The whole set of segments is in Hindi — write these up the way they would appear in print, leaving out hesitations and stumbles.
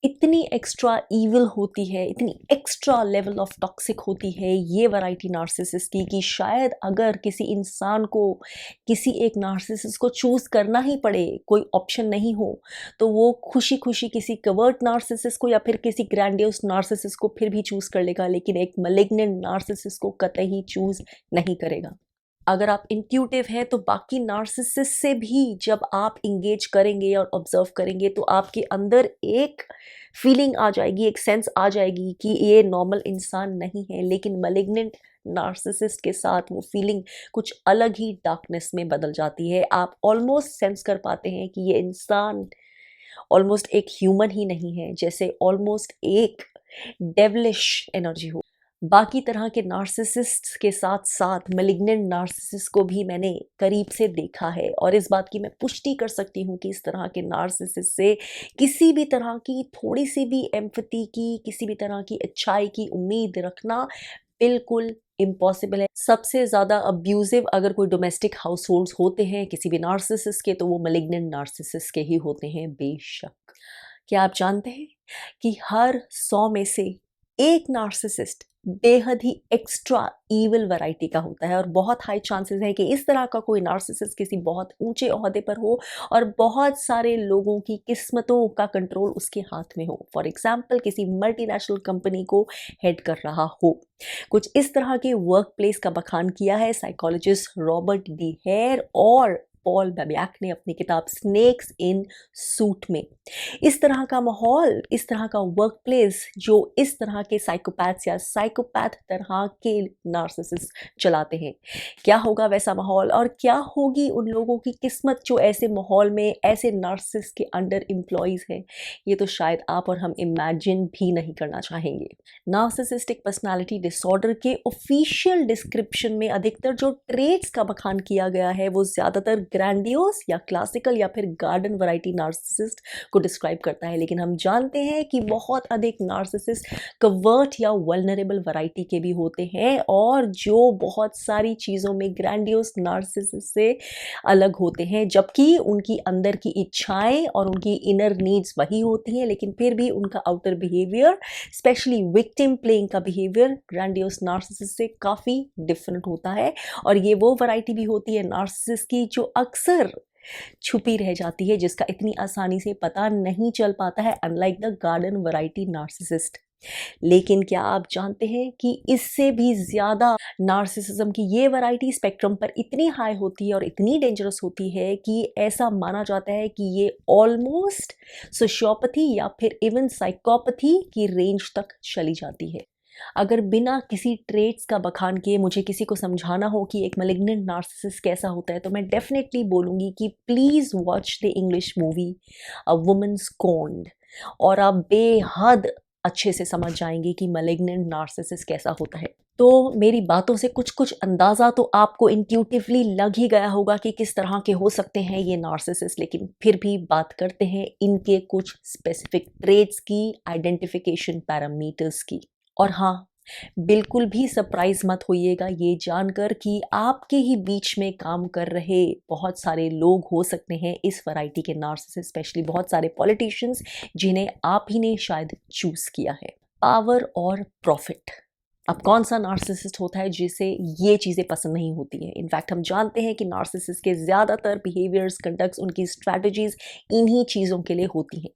इतनी एक्स्ट्रा ईविल होती है, इतनी एक्स्ट्रा लेवल ऑफ टॉक्सिक होती है ये वैरायटी नार्सिसिस्ट की कि शायद अगर किसी इंसान को किसी एक नार्सिसिस्ट को चूज़ करना ही पड़े, कोई ऑप्शन नहीं हो, तो वो खुशी खुशी किसी कवर्ट नार्सिसिस्ट को या फिर किसी ग्रैंडियोस नार्सिसिस्ट को फिर भी चूज़ कर लेगा, लेकिन एक मलिग्नेंट नार्सिसिस्ट को कतई चूज़ नहीं करेगा। अगर आप इंट्यूटिव हैं तो बाकी नार्सिसिस्ट से भी जब आप इंगेज करेंगे और ऑब्जर्व करेंगे तो आपके अंदर एक फीलिंग आ जाएगी, एक सेंस आ जाएगी कि ये नॉर्मल इंसान नहीं है। लेकिन मलिग्नेंट नार्सिसिस्ट के साथ वो फीलिंग कुछ अलग ही डार्कनेस में बदल जाती है। आप ऑलमोस्ट सेंस कर पाते हैं कि ये इंसान ऑलमोस्ट एक ह्यूमन ही नहीं है, जैसे ऑलमोस्ट एक डेवलिश एनर्जी हो। बाकी तरह के नार्सिसिस्ट के साथ साथ मैलिग्नेंट नार्सिसिस्ट को भी मैंने करीब से देखा है और इस बात की मैं पुष्टि कर सकती हूँ कि इस तरह के नार्सिसिस्ट से किसी भी तरह की थोड़ी सी भी एम्पैथी की, किसी भी तरह की अच्छाई की उम्मीद रखना बिल्कुल इम्पॉसिबल है। सबसे ज़्यादा अब्यूजिव अगर कोई डोमेस्टिक हाउस होल्ड्स होते हैं किसी भी नार्सिसिस्ट के, तो वो मैलिग्नेंट नार्सिसिस्ट के ही होते हैं बेशक। क्या आप जानते हैं कि हर 100 में से एक नार्सिसिस्ट बेहद ही एक्स्ट्रा ईविल वैरायटी का होता है और बहुत हाई चांसेस है कि इस तरह का कोई नार्सिसिस्ट किसी बहुत ऊंचे ओहदे पर हो और बहुत सारे लोगों की किस्मतों का कंट्रोल उसके हाथ में हो। फॉर एग्जाम्पल किसी मल्टीनेशनल कंपनी को हेड कर रहा हो। कुछ इस तरह के वर्क प्लेस का बखान किया है साइकोलॉजिस्ट रॉबर्ट डी हेयर और पॉल बेबियाक ने अपनी किताब स्नेक्स इन सूट में। इस तरह का माहौल, इस तरह का वर्क प्लेस जो इस तरह के साइकोपैथ्स या साइकोपैथ तरह के नार्सिसिस्ट चलाते हैं, क्या होगा वैसा माहौल और क्या होगी उन लोगों की किस्मत जो ऐसे माहौल में ऐसे नार्सिसिस्ट के अंडर एम्प्लॉयज हैं, ये तो शायद आप और हम इमेजिन भी नहीं करना चाहेंगे। नार्सिसिस्टिक पर्सनालिटी डिसऑर्डर के ऑफिशियल डिस्क्रिप्शन में अधिकतर जो ट्रेट्स का बखान किया गया है वो ज़्यादातर ग्रैंडियोस या क्लासिकल या फिर गार्डन वैरायटी नार्सिसिस्ट को डिस्क्राइब करता है। लेकिन हम जानते हैं कि बहुत अधिक नार्सिसिस्ट कवर्ट या वल्नरेबल वैरायटी के भी होते हैं और जो बहुत सारी चीज़ों में ग्रैंडियोस नार्सिसिस्ट से अलग होते हैं, जबकि उनकी अंदर की इच्छाएं और उनकी इनर नीड्स वही होती हैं, लेकिन फिर भी उनका outer behaviour, specially victim playing का बिहेवियर ग्रैंडियोस नार्सिसिस्ट से काफ़ी डिफरेंट होता है। और ये वो वैरायटी भी होती है नार्सिसिस्ट की जो अक्सर छुपी रह जाती है, जिसका इतनी आसानी से पता नहीं चल पाता है, unlike the garden variety narcissist. लेकिन क्या आप जानते हैं कि इससे भी ज़्यादा नार्सिसिज्म की ये वैरायटी स्पेक्ट्रम पर इतनी हाई होती है और इतनी डेंजरस होती है कि ऐसा माना जाता है कि ये ऑलमोस्ट सोशियोपैथी या फिर इवन साइकोपैथी की रेंज तक चली जाती है। अगर बिना किसी ट्रेट्स का बखान किए मुझे किसी को समझाना हो कि एक मैलिग्नेंट नार्सिसिस्ट कैसा होता है, तो मैं डेफिनेटली बोलूँगी कि please watch the English movie a woman scorned और आप बेहद अच्छे से समझ जाएंगे कि मैलिग्नेंट नार्सिसिस्ट कैसा होता है। तो मेरी बातों से कुछ कुछ अंदाज़ा तो आपको इंट्यूटिवली लग ही गया होगा कि किस तरह के हो सकते हैं ये नार्सिसिस्ट, लेकिन फिर भी बात करते हैं इनके कुछ स्पेसिफिक ट्रेट्स की, आइडेंटिफिकेशन पैरामीटर्स की। और हाँ, बिल्कुल भी सरप्राइज मत होइएगा ये जानकर कि आपके ही बीच में काम कर रहे बहुत सारे लोग हो सकते हैं इस वैरायटी के नार्सिसिस्ट, स्पेशली बहुत सारे पॉलिटिशियंस जिन्हें आप ही ने शायद चूज किया है। पावर और प्रॉफिट। अब कौन सा नार्सिसिस्ट होता है जिसे ये चीज़ें पसंद नहीं होती हैं? इनफैक्ट हम जानते हैं कि नार्सिसिस्ट के ज़्यादातर बिहेवियर्स, कंडक्ट्स, उनकी स्ट्रैटेजीज इन्हीं चीज़ों के लिए होती हैं।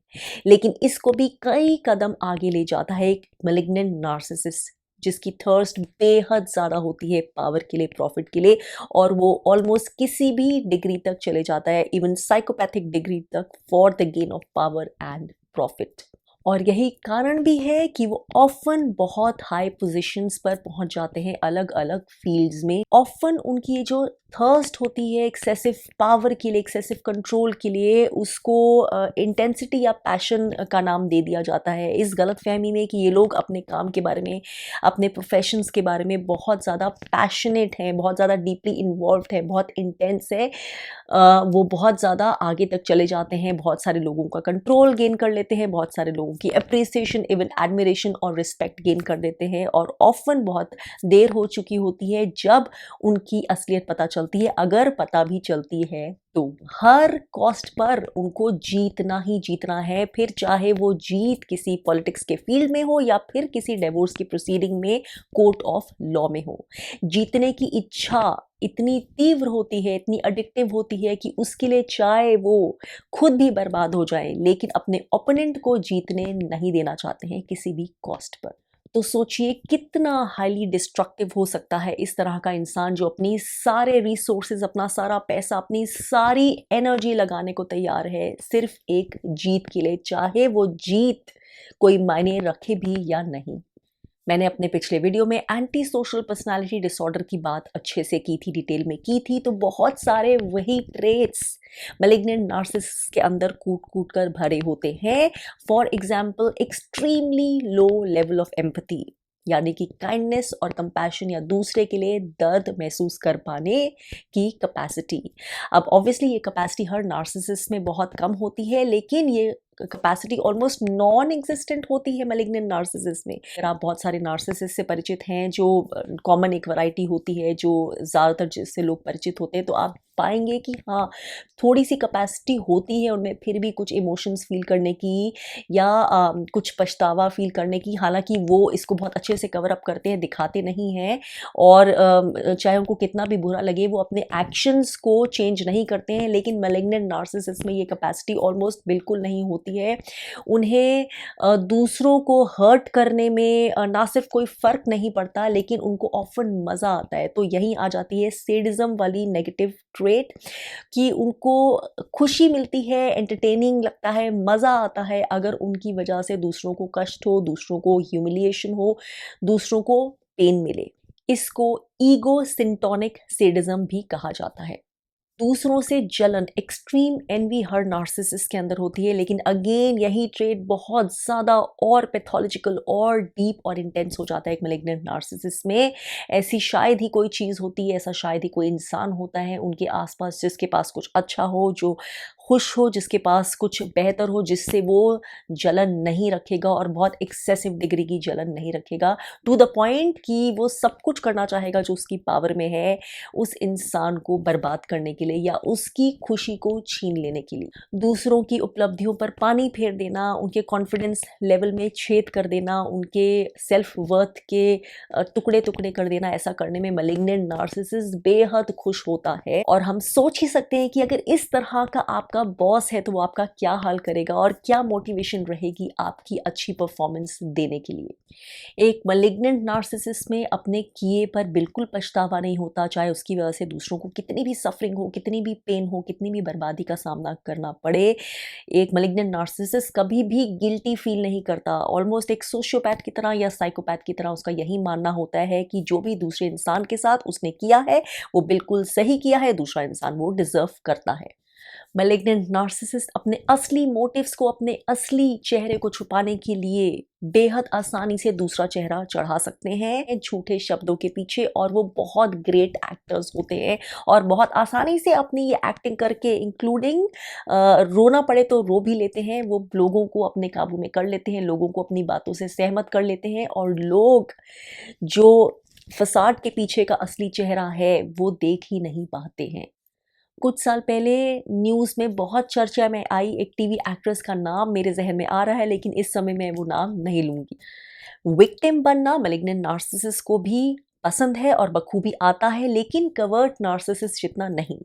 लेकिन इसको भी कई कदम आगे ले जाता है एक मैलिग्नेंट नार्सिसिस्ट जिसकी थर्स्ट बेहद ज़्यादा होती है पावर के लिए, प्रॉफिट के लिए, और वो ऑलमोस्ट किसी भी डिग्री तक चले जाता है, इवन साइकोपैथिक डिग्री तक, for the gain of power and profit. और यही कारण भी है कि वो ऑफन बहुत हाई पोजीशंस पर पहुंच जाते हैं अलग अलग फील्ड्स में। ऑफन उनकी ये जो थर्स्ट होती है एक्सेसिव पावर के लिए, एक्सेसिव कंट्रोल के लिए, उसको इंटेंसिटी या पैशन का नाम दे दिया जाता है, इस गलतफहमी में कि ये लोग अपने काम के बारे में, अपने प्रोफेशंस के बारे में बहुत ज़्यादा पैशनेट हैं, बहुत ज़्यादा डीपली इन्वॉल्व है, बहुत इंटेंस है। वो बहुत ज़्यादा आगे तक चले जाते हैं, बहुत सारे लोगों का कंट्रोल गेन कर लेते हैं, बहुत सारे लोगों की अप्रिसिएशन, इवन एडमिरेशन और रिस्पेक्ट गेन कर देते हैं। और ऑफन बहुत देर हो चुकी होती है जब उनकी असलियत पता चलती है, अगर पता भी चलती है तो हर कॉस्ट पर उनको जीतना ही जीतना है, फिर चाहे वो जीत किसी पॉलिटिक्स के फील्ड में हो या फिर किसी डिवोर्स की प्रोसीडिंग में कोर्ट ऑफ लॉ में हो। जीतने की इच्छा इतनी तीव्र होती है, इतनी एडिक्टिव होती है कि उसके लिए चाहे वो खुद भी बर्बाद हो जाए लेकिन अपने ओपोनेंट को जीतने नहीं देना चाहते हैं किसी भी कॉस्ट पर। तो सोचिए कितना हाईली डिस्ट्रक्टिव हो सकता है इस तरह का इंसान जो अपनी सारे रिसोर्सेज, अपना सारा पैसा, अपनी सारी एनर्जी लगाने को तैयार है सिर्फ एक जीत के लिए, चाहे वो जीत कोई मायने रखे भी या नहीं। मैंने अपने पिछले वीडियो में एंटी सोशल पर्सनालिटी डिसऑर्डर की बात अच्छे से की थी, डिटेल में की थी। तो बहुत सारे वही ट्रेट्स मैलिग्नेंट नार्सिसिस के अंदर कूट कूट कर भरे होते हैं। For example, extremely low level of empathy, यानी कि काइंडनेस और कंपैशन या दूसरे के लिए दर्द महसूस कर पाने की कैपेसिटी। अब ऑब्वियसली ये कैपेसिटी हर नार्सिसिस्ट में बहुत कम होती है, लेकिन ये कैपेसिटी ऑलमोस्ट नॉन एग्जिस्टेंट होती है मैलिग्नेंट नार्सिसिस में। अगर आप बहुत सारे नार्सिसिस से परिचित हैं, जो कॉमन एक वैरायटी होती है जो ज़्यादातर जिससे लोग परिचित होते हैं, तो आप पाएंगे कि हाँ, थोड़ी सी कैपेसिटी होती है उनमें फिर भी कुछ इमोशंस फील करने की या कुछ पछतावा फील करने की। हालांकि वो इसको बहुत अच्छे से कवर अप करते हैं, दिखाते नहीं हैं, और चाहे उनको कितना भी बुरा लगे वो अपने एक्शंस को चेंज नहीं करते हैं। लेकिन मैलिग्नेंट नार्सिसिस में ये कैपेसिटी ऑलमोस्ट बिल्कुल नहीं होती है। उन्हें दूसरों को हर्ट करने में ना सिर्फ कोई फ़र्क नहीं पड़ता, लेकिन उनको ऑफन मज़ा आता है। तो यहीं आ जाती है सेडिज्म वाली नेगेटिव ट्रेट कि उनको खुशी मिलती है, एंटरटेनिंग लगता है, मज़ा आता है अगर उनकी वजह से दूसरों को कष्ट हो, दूसरों को ह्यूमिलिएशन हो, दूसरों को पेन मिले। इसको ईगो सिंटोनिक सेडिज्म भी कहा जाता है। दूसरों से जलन, एक्सट्रीम एनवी हर नार्सिसिस्ट के अंदर होती है, लेकिन अगेन यही ट्रेट बहुत ज़्यादा और पैथोलॉजिकल और डीप और इंटेंस हो जाता है एक मैलिग्नेंट नार्सिसिस्ट में। ऐसी शायद ही कोई चीज़ होती है, ऐसा शायद ही कोई इंसान होता है उनके आसपास जिसके पास कुछ अच्छा हो, जो खुश हो, जिसके पास कुछ बेहतर हो, जिससे वो जलन नहीं रखेगा और बहुत एक्सेसिव डिग्री की जलन नहीं रखेगा, टू द पॉइंट कि वो सब कुछ करना चाहेगा जो उसकी पावर में है उस इंसान को बर्बाद करने के लिए या उसकी खुशी को छीन लेने के लिए। दूसरों की उपलब्धियों पर पानी फेर देना, उनके कॉन्फिडेंस लेवल में छेद कर देना, उनके सेल्फ वर्थ के टुकड़े टुकड़े कर देना, ऐसा करने में मैलिग्नेंट नार्सिसिस्ट बेहद खुश होता है। और हम सोच ही सकते हैं कि अगर इस तरह का आपका बॉस है तो वो आपका क्या हाल करेगा और क्या मोटिवेशन रहेगी आपकी अच्छी परफॉर्मेंस देने के लिए। एक मैलिग्नेंट नार्सिसिस्ट में अपने किए पर बिल्कुल पछतावा नहीं होता, चाहे उसकी वजह से दूसरों को कितनी भी सफरिंग हो, कितनी भी पेन हो, कितनी भी बर्बादी का सामना करना पड़े। एक मैलिग्नेंट नार्सिसिस्ट कभी भी गिल्टी फील नहीं करता। ऑलमोस्ट एक सोशियोपैथ की तरह या साइकोपैथ की तरह उसका यही मानना होता है कि जो भी दूसरे इंसान के साथ उसने किया है वो बिल्कुल सही किया है, दूसरा इंसान वो डिजर्व करता है। मैलिग्नेंट नार्सिसिस्ट अपने असली मोटिव्स को, अपने असली चेहरे को छुपाने के लिए बेहद आसानी से दूसरा चेहरा चढ़ा सकते हैं झूठे शब्दों के पीछे, और वो बहुत ग्रेट एक्टर्स होते हैं और बहुत आसानी से अपनी ये एक्टिंग करके, इंक्लूडिंग रोना पड़े तो रो भी लेते हैं। वो लोगों को अपने काबू में कर लेते हैं, लोगों को अपनी बातों से सहमत कर लेते हैं, और लोग जो फसाड के पीछे का असली चेहरा है वो देख ही नहीं पाते हैं। कुछ साल पहले न्यूज़ में बहुत चर्चा में आई एक टीवी एक्ट्रेस का नाम मेरे ज़हन में आ रहा है, लेकिन इस समय मैं वो नाम नहीं लूँगी। विक्टिम बनना मैलिग्नेंट नार्सिसिस्ट को भी पसंद है और बखूबी आता है, लेकिन कवर्ट नार्सिसिस्ट जितना नहीं।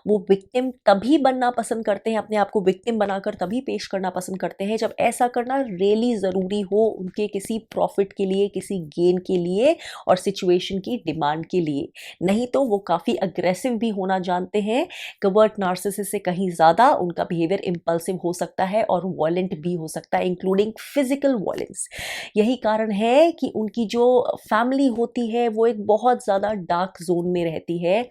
वो विक्टिम तभी बनना पसंद करते हैं, अपने आप को विक्टिम बनाकर तभी पेश करना पसंद करते हैं जब ऐसा करना रियली ज़रूरी हो उनके किसी प्रॉफिट के लिए, किसी गेन के लिए और सिचुएशन की डिमांड के लिए। नहीं तो वो काफ़ी अग्रेसिव भी होना जानते हैं। कवर्ट नार्सिसिस्ट से कहीं ज़्यादा उनका बिहेवियर इम्पल्सिव हो सकता है और वॉयलेंट भी हो सकता है, इंक्लूडिंग फिजिकल वॉयलेंस। यही कारण है कि उनकी जो फैमिली होती है वो एक बहुत ज़्यादा डार्क जोन में रहती है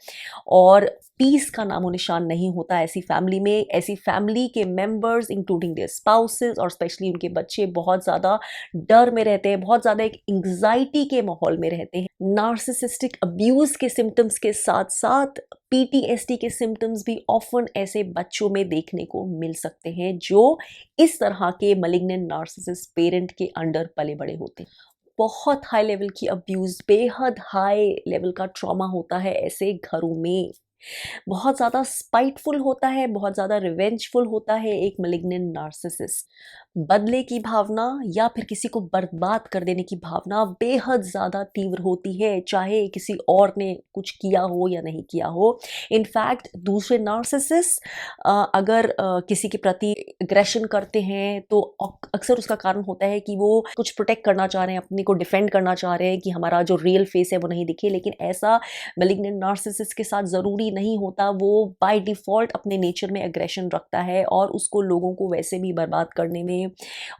और पीस का नामो निशान नहीं होता ऐसी फैमिली में। ऐसी फैमिली के मेंबर्स इंक्लूडिंग देयर स्पाउसेस और स्पेशली उनके बच्चे बहुत ज़्यादा डर में रहते हैं, बहुत ज़्यादा एक एंग्जाइटी के माहौल में रहते हैं। नार्सिसिस्टिक अब्यूज़ के सिम्टम्स के साथ साथ पीटीएसडी के सिम्टम्स भी ऑफन ऐसे बच्चों में देखने को मिल सकते हैं जो इस तरह के मैलिग्नेंट नार्सिसिस्ट पेरेंट के अंडर पले बड़े होते हैं। बहुत हाई लेवल की अब्यूज़, बेहद हाई लेवल का ट्रॉमा होता है ऐसे घरों में। बहुत ज़्यादा स्पाइटफुल होता है, बहुत ज़्यादा रिवेंजफुल होता है एक मैलिग्नेंट नार्सिसिस्ट। बदले की भावना या फिर किसी को बर्बाद कर देने की भावना बेहद ज़्यादा तीव्र होती है, चाहे किसी और ने कुछ किया हो या नहीं किया हो। इनफैक्ट दूसरे नार्सिसिस्ट अगर किसी के प्रति एग्रेशन करते हैं तो अक्सर उसका कारण होता है कि वो कुछ प्रोटेक्ट करना चाह रहे हैं, अपने को डिफेंड करना चाह रहे हैं कि हमारा जो रियल फेस है वो नहीं दिखे। लेकिन ऐसा मैलिग्नेंट नार्सिसिस्ट के साथ ज़रूरी नहीं होता। वो बाय डिफ़ॉल्ट अपने नेचर में एग्रेशन रखता है और उसको लोगों को वैसे भी बर्बाद करने में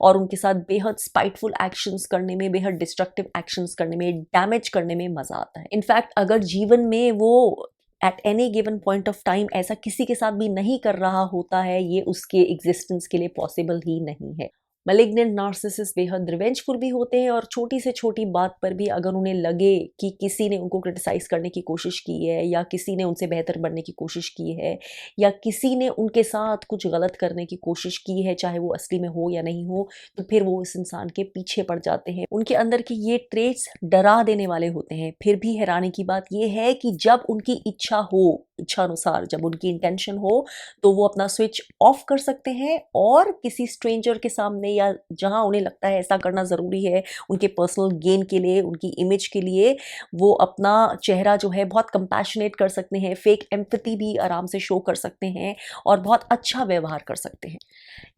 और उनके साथ बेहद स्पाइटफुल एक्शंस करने में, बेहद डिस्ट्रक्टिव एक्शंस करने में, डैमेज करने में मज़ा आता है। इनफैक्ट अगर जीवन में वो at any given point of time ऐसा किसी के साथ भी नहीं कर रहा होता है, ये उसके एग्जिस्टेंस के लिए पॉसिबल ही नहीं है। मैलिग्नेंट नार्सिसिस्ट बेहद रिवेंजफुल भी होते हैं और छोटी से छोटी बात पर भी अगर उन्हें लगे कि किसी ने उनको क्रिटिसाइज करने की कोशिश की है या किसी ने उनसे बेहतर बनने की कोशिश की है या किसी ने उनके साथ कुछ गलत करने की कोशिश की है, चाहे वो असली में हो या नहीं हो, तो फिर वो इस इंसान के पीछे पड़ जाते हैं। उनके अंदर के ये ट्रेट्स डरा देने वाले होते हैं। फिर भी हैरानी की बात ये है कि जब उनकी इच्छा हो, इच्छा अनुसार जब उनकी इंटेंशन हो, तो वो अपना स्विच ऑफ कर सकते हैं और किसी स्ट्रेंजर के सामने या जहां उन्हें लगता है ऐसा करना ज़रूरी है उनके पर्सनल गेन के लिए, उनकी इमेज के लिए, वो अपना चेहरा जो है बहुत कंपैशनेट कर सकते हैं, फेक एम्पैथी भी आराम से शो कर सकते हैं और बहुत अच्छा व्यवहार कर सकते हैं।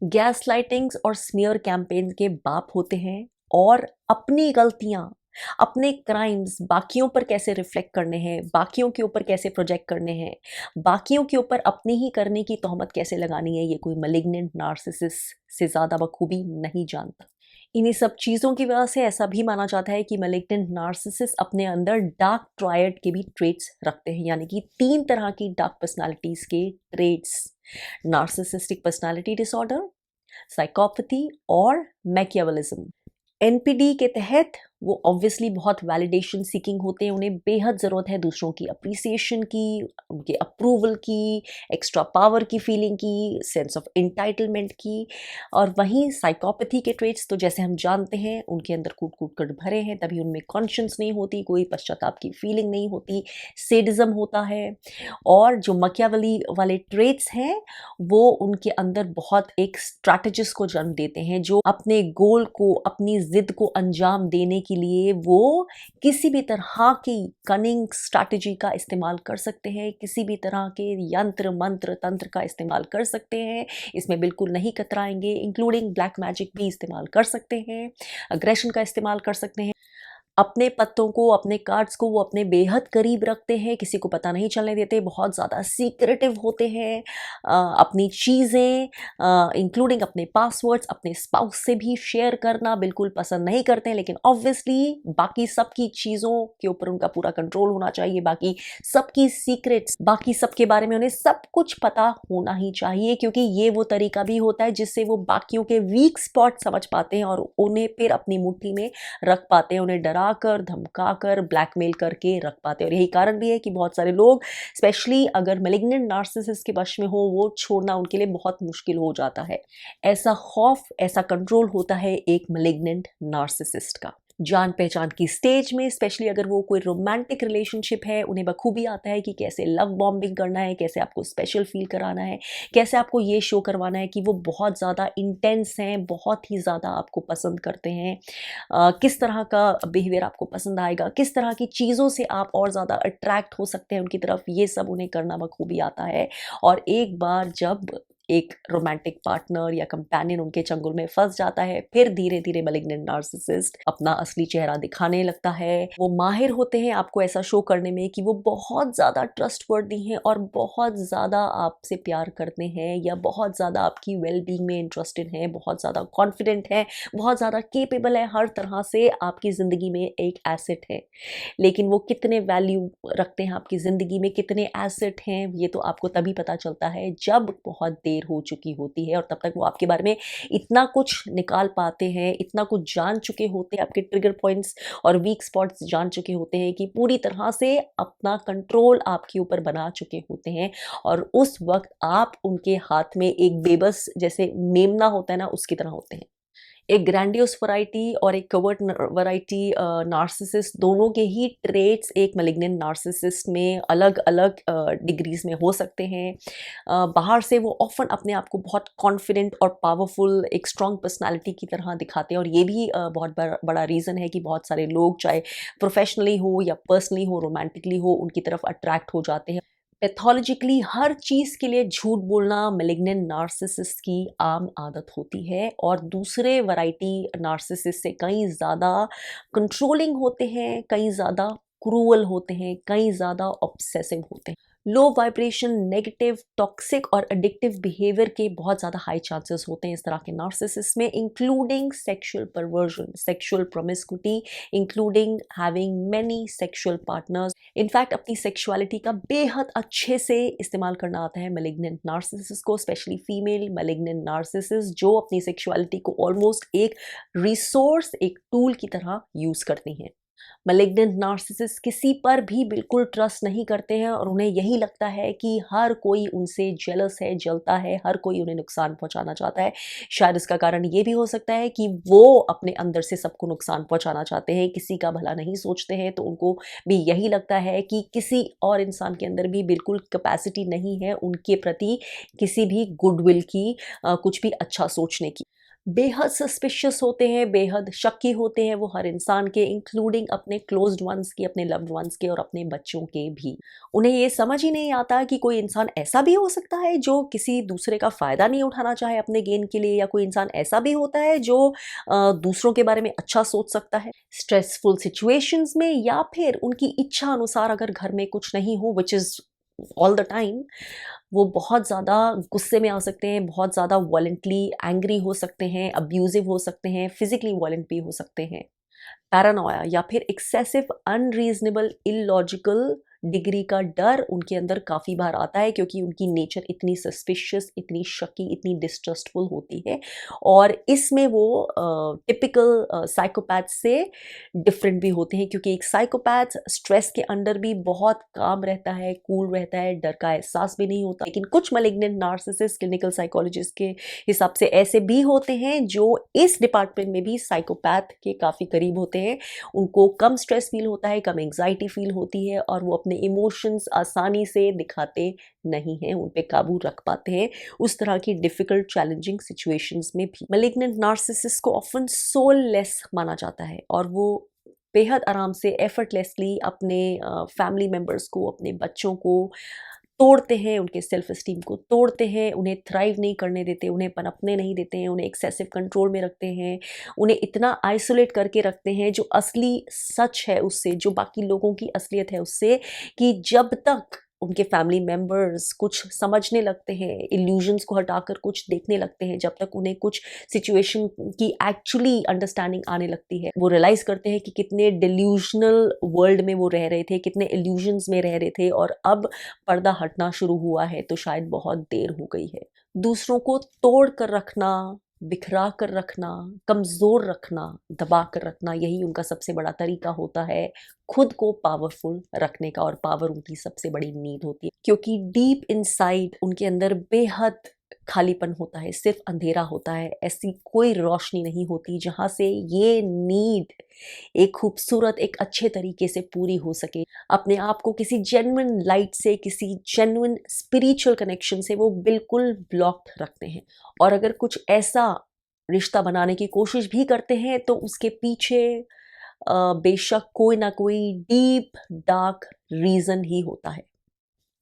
गैस लाइटिंग्स और स्मीयर कैंपेन के बाप होते हैं और अपनी गलतियां, अपने क्राइम्स बाकियों पर कैसे रिफ्लेक्ट करने हैं, बाकियों के ऊपर कैसे प्रोजेक्ट करने हैं, बाकियों के ऊपर अपनी ही करने की तोहमत कैसे लगानी है, ये कोई मैलिग्नेंट नार्सिसिस्ट से ज़्यादा बखूबी नहीं जानता। इन्हीं सब चीज़ों की वजह से ऐसा भी माना जाता है कि मैलिग्नेंट नार्सिसिस्ट अपने अंदर डार्क ट्रायड के भी ट्रेट्स रखते हैं, यानी कि 3 तरह की डार्क पर्सनालिटीज़ के traits: narcissistic personality disorder, psychopathy और मैकियावेलिज्म। एनपीडी के तहत वो ऑब्वियसली बहुत वैलिडेशन सीकिंग होते हैं, उन्हें बेहद ज़रूरत है दूसरों की अप्रिसिएशन की, उनके अप्रूवल की, एक्स्ट्रा पावर की फीलिंग की, सेंस ऑफ एंटाइटलमेंट की। और वहीं साइकोपैथी के ट्रेट्स तो जैसे हम जानते हैं उनके अंदर कूट कूट कर भरे हैं, तभी उनमें कॉन्शियंस नहीं होती, कोई पश्चाताप की फीलिंग नहीं होती, सेडिज्म होता है। और जो मकियावेली वाले ट्रेट्स हैं वो उनके अंदर बहुत एक स्ट्रैटेजिस्ट को जन्म देते हैं, जो अपने गोल को, अपनी जिद को अंजाम देने के लिए वो किसी भी तरह की कनिंग स्ट्रैटेजी का इस्तेमाल कर सकते हैं, किसी भी तरह के यंत्र मंत्र तंत्र का इस्तेमाल कर सकते हैं, इसमें बिल्कुल नहीं कतराएंगे। इंक्लूडिंग ब्लैक मैजिक भी इस्तेमाल कर सकते हैं, अग्रेशन का इस्तेमाल कर सकते हैं। अपने पत्तों को, अपने कार्ड्स को वो अपने बेहद करीब रखते हैं, किसी को पता नहीं चलने देते, बहुत ज़्यादा सीक्रेटिव होते हैं। अपनी चीज़ें इंक्लूडिंग अपने पासवर्ड्स अपने स्पाउस से भी शेयर करना बिल्कुल पसंद नहीं करते हैं, लेकिन ऑब्वियसली बाकी सबकी चीज़ों के ऊपर उनका पूरा कंट्रोल होना चाहिए, बाकी सबकी सीक्रेट्स, बाकी सबके बारे में उन्हें सब कुछ पता होना ही चाहिए, क्योंकि ये वो तरीका भी होता है जिससे वो बाकियों के वीक स्पॉट समझ पाते हैं और उन्हें फिर अपनी मुट्ठी में रख पाते हैं, उन्हें डराकर, धमकाकर, ब्लैकमेल करके रख पाते हैं। और यही कारण भी है कि बहुत सारे लोग, स्पेशली अगर मैलिग्नेंट नार्सिसिस्ट के वश में हो, वो छोड़ना उनके लिए बहुत मुश्किल हो जाता है। ऐसा खौफ, ऐसा कंट्रोल होता है एक मैलिग्नेंट नार्सिसिस्ट का। जान पहचान की स्टेज में, स्पेशली अगर वो कोई रोमांटिक रिलेशनशिप है, उन्हें बखूबी आता है कि कैसे लव बॉम्बिंग करना है, कैसे आपको स्पेशल फील कराना है, कैसे आपको ये शो करवाना है कि वो बहुत ज़्यादा इंटेंस हैं, बहुत ही ज़्यादा आपको पसंद करते हैं, किस तरह का बिहेवियर आपको पसंद आएगा, किस तरह की चीज़ों से आप और ज़्यादा अट्रैक्ट हो सकते हैं उनकी तरफ, ये सब उन्हें करना बखूबी आता है। और एक बार जब एक रोमांटिक पार्टनर या कंपेनियन उनके चंगुल में फंस जाता है, फिर धीरे धीरे मैलिग्नेंट नार्सिसिस्ट अपना असली चेहरा दिखाने लगता है। वो माहिर होते हैं आपको ऐसा शो करने में कि वो बहुत ज़्यादा ट्रस्टवर्दी हैं और बहुत ज़्यादा आपसे प्यार करते हैं, या बहुत ज़्यादा आपकी वेलबींग में इंटरेस्टेड हैं, बहुत ज़्यादा कॉन्फिडेंट हैं, बहुत ज़्यादा केपेबल है, हर तरह से आपकी ज़िंदगी में एक एसेट है। लेकिन वो कितने वैल्यू रखते हैं आपकी ज़िंदगी में, कितने एसेट हैं, ये तो आपको तभी पता चलता है जब बहुत देर हो चुकी होती है और तब तक वो आपके बारे में इतना कुछ निकाल पाते हैं, इतना कुछ जान चुके होते हैं, आपके ट्रिगर पॉइंट्स और वीक स्पॉट्स जान चुके होते हैं कि पूरी तरह से अपना कंट्रोल आपके ऊपर बना चुके होते हैं। और उस वक्त आप उनके हाथ में एक बेबस जैसे मेमना होता है ना, उसकी तरह होते हैं। एक ग्रैंडियोस वैरायटी और एक कवर्ट वैरायटी नार्सिसिस्ट, दोनों के ही ट्रेट्स एक मैलिग्नेंट नार्सिसिस्ट में अलग अलग डिग्रीज में हो सकते हैं। बाहर से वो ऑफन अपने आप को बहुत कॉन्फिडेंट और पावरफुल, एक स्ट्रॉन्ग पर्सनालिटी की तरह दिखाते हैं, और ये भी बहुत बड़ा रीज़न है कि बहुत सारे लोग, चाहे प्रोफेशनली हो या पर्सनली हो, रोमांटिकली हो, उनकी तरफ अट्रैक्ट हो जाते हैं। पैथोलॉजिकली हर चीज़ के लिए झूठ बोलना मैलिग्नेंट नार्सिसिस्ट की आम आदत होती है, और दूसरे वैरायटी नार्सिसिस्ट से कई ज़्यादा कंट्रोलिंग होते हैं, कई ज़्यादा क्रूअल होते हैं, कई ज़्यादा ऑब्सेसिव होते हैं। लो वाइब्रेशन, नेगेटिव, टॉक्सिक और एडिक्टिव बिहेवियर के बहुत ज़्यादा हाई चांसेस होते हैं इस तरह के नार्सिसिस्ट में, including sexual perversion, sexual promiscuity, including having many sexual partners. In fact अपनी सेक्सुअलिटी का बेहद अच्छे से इस्तेमाल करना आता है मैलिग्नेंट नार्सिसिस्ट को, स्पेशली फीमेल मैलिग्नेंट नार्सिसिस्ट, जो अपनी सेक्सुअलिटी को ऑलमोस्ट एक रिसोर्स, एक टूल की तरह यूज़ करती हैं। मैलिग्नेंट नार्सिसिस्ट किसी पर भी बिल्कुल ट्रस्ट नहीं करते हैं, और उन्हें यही लगता है कि हर कोई उनसे जेलस है, जलता है, हर कोई उन्हें नुकसान पहुंचाना चाहता है। शायद इसका कारण ये भी हो सकता है कि वो अपने अंदर से सबको नुकसान पहुंचाना चाहते हैं, किसी का भला नहीं सोचते हैं, तो उनको भी यही लगता है कि किसी और इंसान के अंदर भी बिल्कुल कैपेसिटी नहीं है उनके प्रति किसी भी गुडविल की, कुछ भी अच्छा सोचने की। बेहद सस्पिशियस होते हैं, बेहद शक्की होते हैं वो हर इंसान के, इंक्लूडिंग अपने क्लोज्ड वंस के, अपने लव्ड वंस के और अपने बच्चों के भी। उन्हें ये समझ ही नहीं आता कि कोई इंसान ऐसा भी हो सकता है जो किसी दूसरे का फ़ायदा नहीं उठाना चाहे अपने गेन के लिए, या कोई इंसान ऐसा भी होता है जो दूसरों के बारे में अच्छा सोच सकता है। स्ट्रेसफुल सिचुएशंस में या फिर उनकी इच्छा अनुसार अगर घर में कुछ नहीं हो, which is all the time, वो बहुत ज़्यादा गुस्से में आ सकते हैं, बहुत ज़्यादा वॉलेंटली एंग्री हो सकते हैं, अब्यूज़िव हो सकते हैं, फिज़िकली वॉलेंट भी हो सकते हैं। पैरानोया या फिर एक्सेसिव अनरीजनेबल इलॉजिकल डिग्री का डर उनके अंदर काफ़ी बार आता है, क्योंकि उनकी नेचर इतनी सस्पिशियस, इतनी शकी, इतनी डिस्ट्रस्टफुल होती है, और इसमें वो टिपिकल साइकोपैथ से डिफरेंट भी होते हैं, क्योंकि एक साइकोपैथ स्ट्रेस के अंडर भी बहुत काम रहता है, कूल रहता है, डर का एहसास भी नहीं होता। लेकिन कुछ मैलिग्नेंट नार्सिसिस्ट क्लिनिकल साइकोलॉजिस्ट के हिसाब से ऐसे भी होते हैं जो इस डिपार्टमेंट में भी साइकोपैथ के काफ़ी करीब होते हैं। उनको कम स्ट्रेस फील होता है, कम एंग्जाइटी फील होती है, और वो अपने इमोशंस आसानी से दिखाते नहीं हैं, उन पे काबू रख पाते हैं उस तरह की डिफिकल्ट चैलेंजिंग सिचुएशंस में भी। मैलिग्नेंट नार्सिसिस्ट को ऑफन सोललेस माना जाता है, और वो बेहद आराम से एफर्टलेसली अपने फैमिली मेम्बर्स को, अपने बच्चों को तोड़ते हैं, उनके सेल्फ एस्टीम को तोड़ते हैं, उन्हें थ्राइव नहीं करने देते, उन्हें पनपने नहीं देते हैं, उन्हें एक्सेसिव कंट्रोल में रखते हैं, उन्हें इतना आइसोलेट करके रखते हैं जो असली सच है उससे, जो बाकी लोगों की असलियत है उससे, कि जब तक उनके फैमिली मेंबर्स कुछ समझने लगते हैं, इल्यूजन्स को हटाकर कुछ देखने लगते हैं, जब तक उन्हें कुछ सिचुएशन की एक्चुअली अंडरस्टैंडिंग आने लगती है, वो रियलाइज करते हैं कि कितने डिल्यूजनल वर्ल्ड में वो रह रहे थे, कितने इल्यूजन्स में रह रहे थे, और अब पर्दा हटना शुरू हुआ है तो शायद बहुत देर हो गई है। दूसरों को तोड़ कर रखना, बिखरा कर रखना, कमज़ोर रखना, दबा कर रखना, यही उनका सबसे बड़ा तरीका होता है खुद को पावरफुल रखने का, और पावर उनकी सबसे बड़ी नीड होती है, क्योंकि डीप इनसाइड उनके अंदर बेहद खालीपन होता है, सिर्फ अंधेरा होता है, ऐसी कोई रोशनी नहीं होती जहाँ से ये नीड एक खूबसूरत, एक अच्छे तरीके से पूरी हो सके। अपने आप को किसी जेन्युइन लाइट से, किसी जेन्युइन स्पिरिचुअल कनेक्शन से वो बिल्कुल ब्लॉक्ड रखते हैं, और अगर कुछ ऐसा रिश्ता बनाने की कोशिश भी करते हैं तो उसके पीछे बेशक कोई ना कोई डीप डार्क रीज़न ही होता है।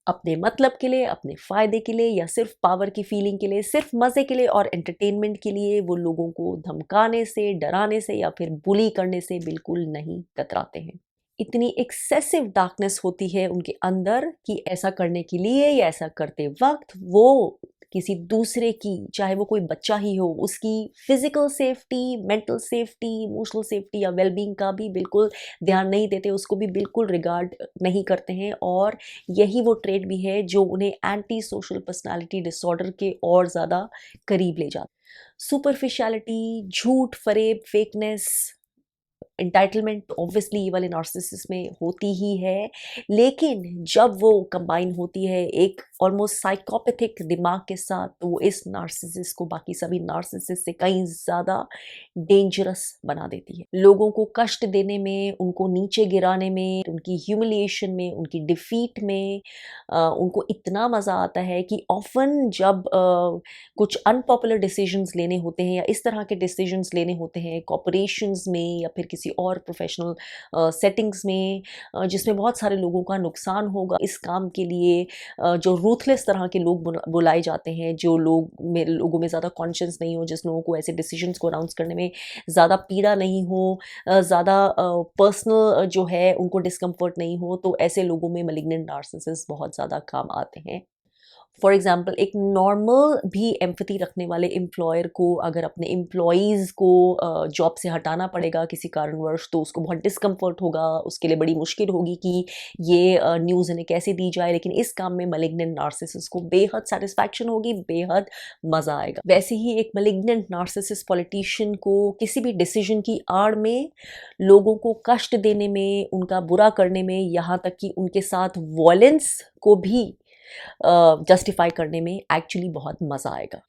अपने मतलब के लिए, अपने फ़ायदे के लिए, या सिर्फ पावर की फीलिंग के लिए, सिर्फ मज़े के लिए और एंटरटेनमेंट के लिए वो लोगों को धमकाने से, डराने से या फिर बुली करने से बिल्कुल नहीं कतराते हैं। इतनी एक्सेसिव डार्कनेस होती है उनके अंदर कि ऐसा करने के लिए या ऐसा करते वक़्त वो किसी दूसरे की, चाहे वो कोई बच्चा ही हो, उसकी physical safety, mental safety, emotional safety या वेल-बीइंग का भी बिल्कुल ध्यान नहीं देते, उसको भी बिल्कुल रिगार्ड नहीं करते हैं, और यही वो ट्रेट भी है जो उन्हें एंटी सोशल पर्सनैलिटी डिसऑर्डर के और ज़्यादा करीब ले जाता है। सुपरफिशियलिटी, झूठ, फ़रेब, फेकनेस, एंटाइटलमेंट ऑब्वियसली ये वाले नार्सिसिस्ट में होती ही है, लेकिन जब वो कंबाइन होती है एक ऑलमोस्ट साइकोपैथिक दिमाग के साथ, तो वो इस नार्सिसिस्ट को बाकी सभी नार्सिसिस्ट से कहीं ज़्यादा डेंजरस बना देती है। लोगों को कष्ट देने में, उनको नीचे गिराने में, उनकी ह्यूमिलिएशन में, उनकी डिफीट में उनको इतना मज़ा आता है कि ऑफन जब कुछ अनपॉपुलर डिसीजंस लेने होते हैं या इस तरह के डिसीजंस लेने होते हैं कॉर्पोरेशंस में या फिर किसी और प्रोफेशनल सेटिंग्स में जिसमें बहुत सारे लोगों का नुकसान होगा, इस काम के लिए जो रूथलेस तरह के लोग बुलाए जाते हैं, जो लोगों में ज़्यादा कॉन्शियस नहीं हो, जिस लोगों को ऐसे डिसीजंस को अनाउंस करने में ज़्यादा पीड़ा नहीं हो, ज़्यादा पर्सनल जो है उनको डिस्कम्फर्ट नहीं हो, तो ऐसे लोगों में मैलिग्नेंट नार्सिसिस्ट बहुत ज़्यादा काम आते हैं। फॉर एग्ज़ाम्पल एक नॉर्मल भी एम्पैथी रखने वाले एम्प्लॉयर को अगर अपने एम्प्लॉयज़ को जॉब से हटाना पड़ेगा किसी कारणवश, तो उसको बहुत डिस्कम्फर्ट होगा, उसके लिए बड़ी मुश्किल होगी कि ये न्यूज़ इन्हें कैसे दी जाए। लेकिन इस काम में मैलिग्नेंट नार्सिसिस्ट को बेहद सेटिस्फैक्शन होगी, बेहद मज़ा आएगा। वैसे ही एक मैलिग्नेंट नार्सिसिस्ट पॉलिटिशियन को किसी भी डिसीजन की आड़ में लोगों को कष्ट देने में, उनका बुरा करने में, यहाँ तक कि उनके साथ वॉयलेंस को भी जस्टिफाई करने में एक्चुअली बहुत मज़ा आएगा।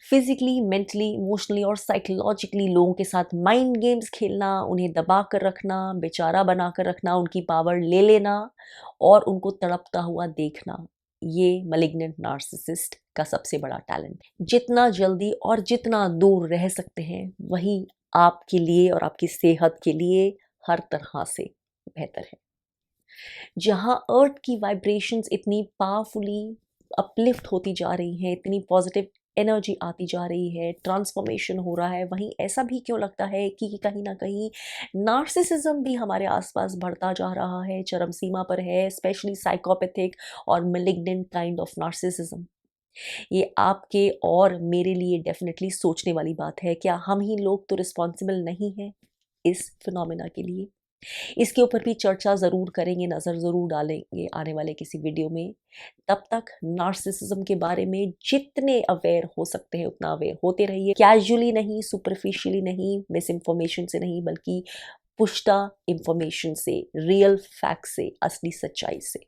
फिजिकली, मेंटली, इमोशनली और साइकोलॉजिकली लोगों के साथ माइंड गेम्स खेलना, उन्हें दबा कर रखना, बेचारा बना कर रखना, उनकी पावर ले लेना और उनको तड़पता हुआ देखना, ये मैलिग्नेंट नार्सिसिस्ट का सबसे बड़ा टैलेंट। जितना जल्दी और जितना दूर रह सकते हैं, वही आपके लिए और आपकी सेहत के लिए हर तरह से बेहतर है। जहाँ अर्थ की वाइब्रेशंस इतनी पावरफुली अपलिफ्ट होती जा रही हैं, इतनी पॉजिटिव एनर्जी आती जा रही है, ट्रांसफॉर्मेशन हो रहा है, वहीं ऐसा भी क्यों लगता है कि कहीं ना कहीं नार्सिसिज्म भी हमारे आसपास बढ़ता जा रहा है, चरम सीमा पर है, स्पेशली साइकोपैथिक और मैलिग्नेंट काइंड ऑफ नार्सिसिज्म। ये आपके और मेरे लिए डेफिनेटली सोचने वाली बात है। क्या हम ही लोग तो रिस्पॉन्सिबल नहीं हैं इस फिनोमेना के लिए? इसके ऊपर भी चर्चा ज़रूर करेंगे, नज़र ज़रूर डालेंगे आने वाले किसी वीडियो में। तब तक नार्सिसिज्म के बारे में जितने अवेयर हो सकते हैं उतना अवेयर होते रहिए। कैजुअली नहीं, सुपरफिशियली नहीं, मिस इन्फॉर्मेशन से नहीं, बल्कि पुख्ता इन्फॉर्मेशन से, रियल फैक्ट से, असली सच्चाई से।